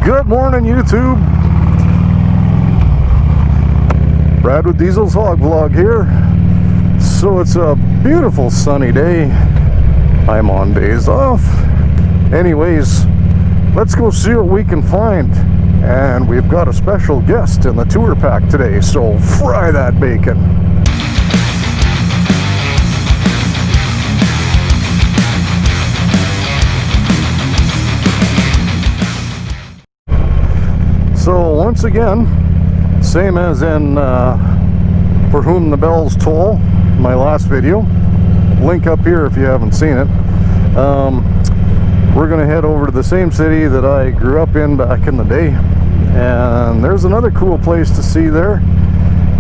Good morning, YouTube. Brad with Diesel's Hog Vlog here. So it's a beautiful sunny day. I'm on days off. Anyways, let's go see what we can find. And we've got a special guest in the tour pack today, so fry that bacon. So once again, same as in For Whom the Bells Toll, my last video. Link up here if you haven't seen it. We're gonna head over to the same city that I grew up in back in the day. And there's another cool place to see there.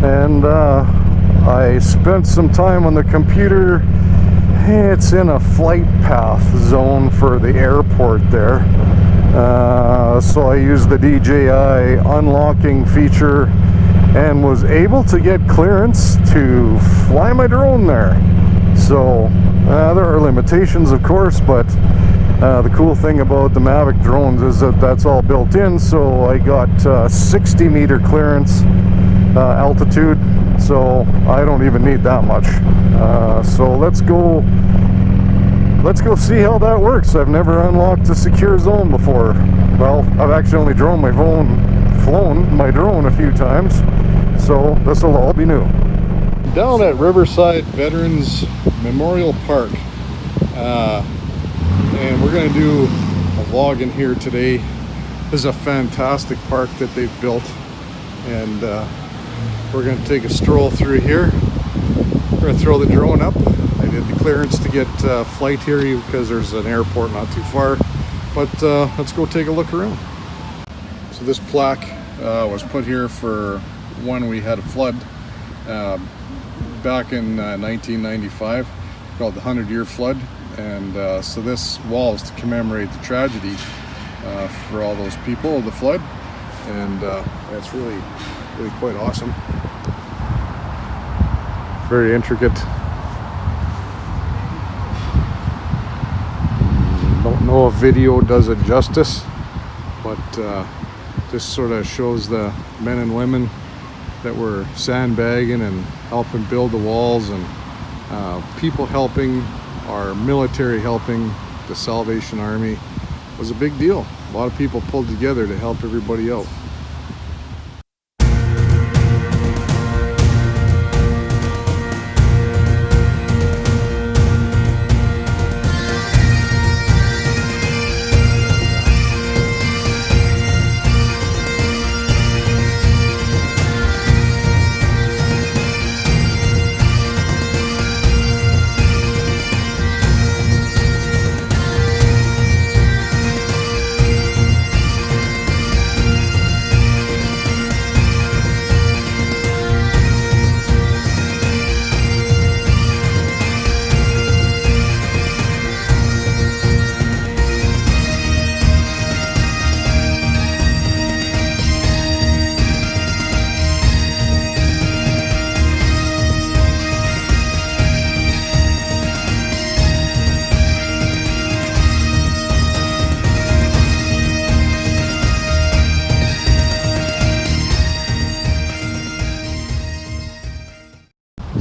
And I spent some time on the computer. It's in a flight path zone for the airport there. So I used the DJI unlocking feature and was able to get clearance to fly my drone there. So there are limitations, of course, but the cool thing about the Mavic drones is that that's all built in. So I got 60 meter clearance altitude, so I don't even need that much. So let's go see how that works. I've never unlocked a secure zone before. Well, I've actually only flown my drone a few times, so this will all be new. Down at Riverside Memorial Park, and we're going to do a vlog in here today. This is a fantastic park that they've built, and we're going to take a stroll through here. We're going to throw the drone up. I did the clearance to get flight here because there's an airport not too far, but let's go take a look around. So this plaque was put here for when we had a flood back in 1995, called the 100-year flood, and so this wall is to commemorate the tragedy for all those people of the flood, and it's really quite awesome. Very intricate. Don't know if video does it justice, but just sort of shows the men and women that were sandbagging and helping build the walls, and people helping, our military helping, the Salvation Army. It was a big deal. A lot of people pulled together to help everybody out.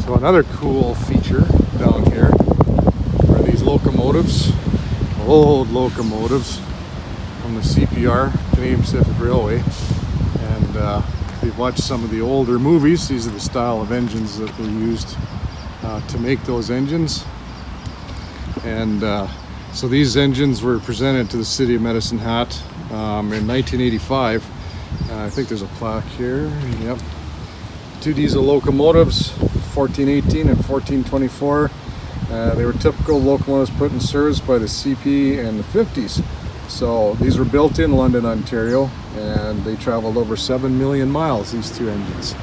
So another cool feature down here are these locomotives, old locomotives from the CPR, Canadian Pacific Railway. And if you've watched some of the older movies, these are the style of engines that were used to make those engines. And so these engines were presented to the city of Medicine Hat in 1985. I think there's a plaque here. Yep. Two diesel locomotives, 1418 and 1424. They were typical locomotives put in service by the CP in the 50s. So these were built in London, Ontario, and they traveled over 7 million miles, these two engines.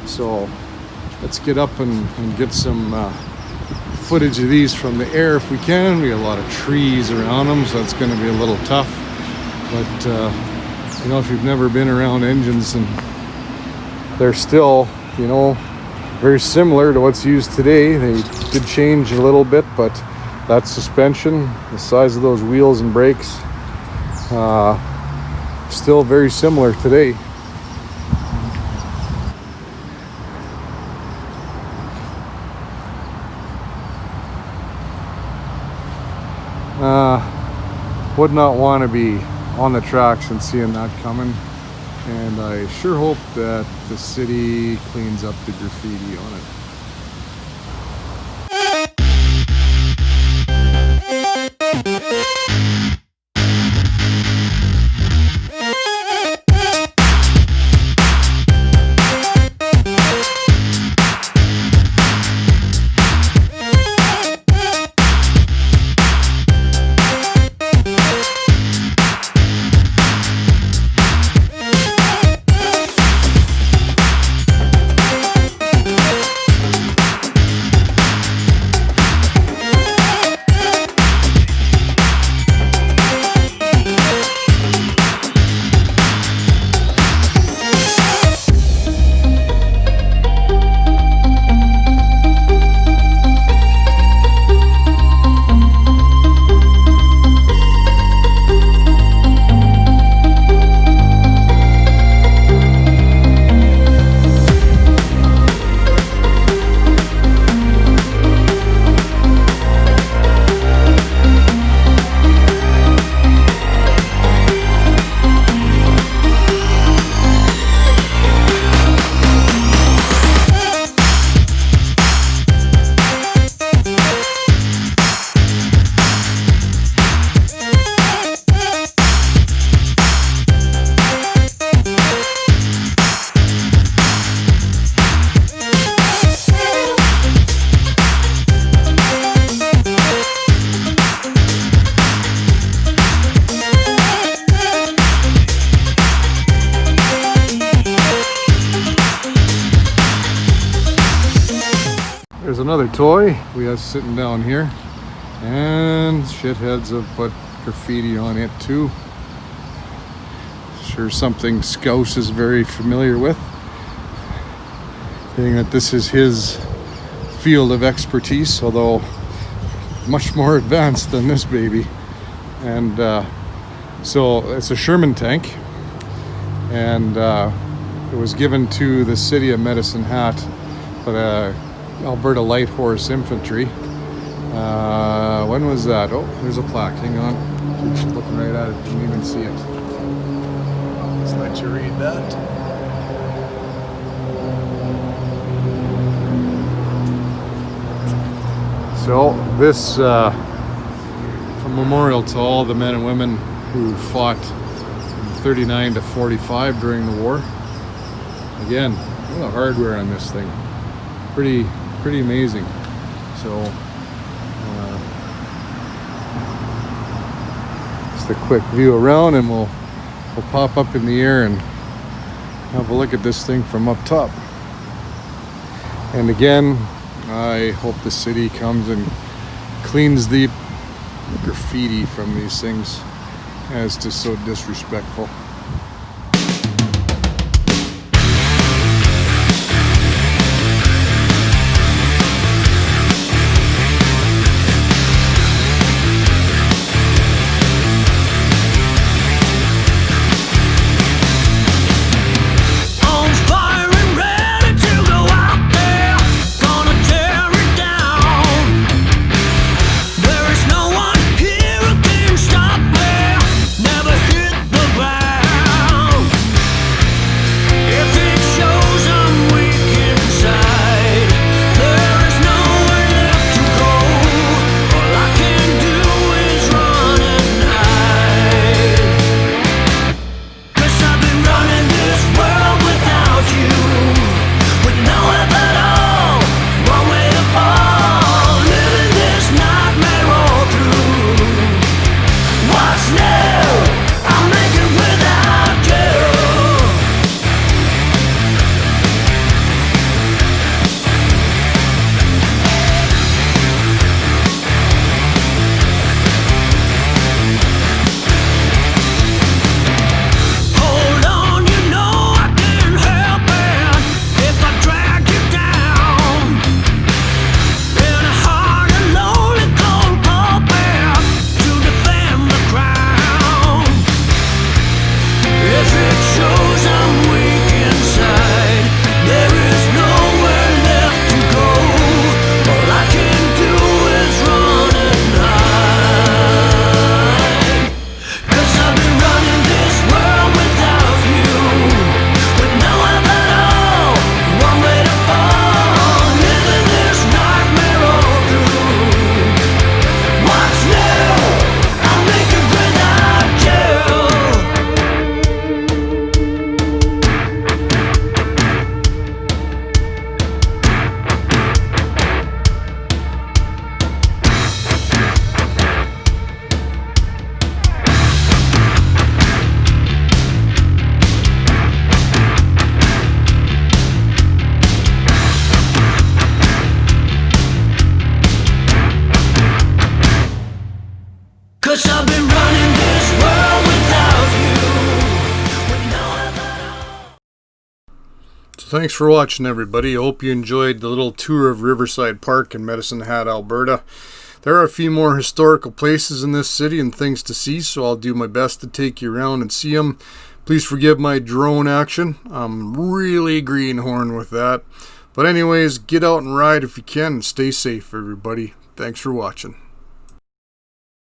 So let's get up and get some footage of these from the air if we can. We got a lot of trees around them, so it's going to be a little tough. But you know, if you've never been around engines, and they're still, you know, very similar to what's used today. They did change a little bit, but that suspension, the size of those wheels and brakes, still very similar today. Would not want to be on the tracks and seeing that coming, and I sure hope that the city cleans up the graffiti on it. There's another toy we have sitting down here, and shitheads have put graffiti on it too. Sure, something Scouse is very familiar with, being that this is his field of expertise, although much more advanced than this baby. And so it's a Sherman Tank, and it was given to the city of Medicine Hat, but Alberta Light Horse Infantry. When was that? Oh, there's a plaque. Hang on. Keep looking right at it. Didn't even see it. Let's let you read that. So this a memorial to all the men and women who fought from 39 to 45 during the war. Again, look at the hardware on this thing. Pretty amazing. So just a quick view around, and we'll pop up in the air and have a look at this thing from up top. And again, I hope the city comes and cleans the graffiti from these things, as to so disrespectful. Stop me, never hit the ground. Thanks for watching, everybody. I hope you enjoyed the little tour of Riverside Park in Medicine Hat, Alberta. There are a few more historical places in this city and things to see, so I'll do my best to take you around and see them. Please forgive my drone action. I'm really greenhorn with that. But anyways, get out and ride if you can and stay safe, everybody. Thanks for watching.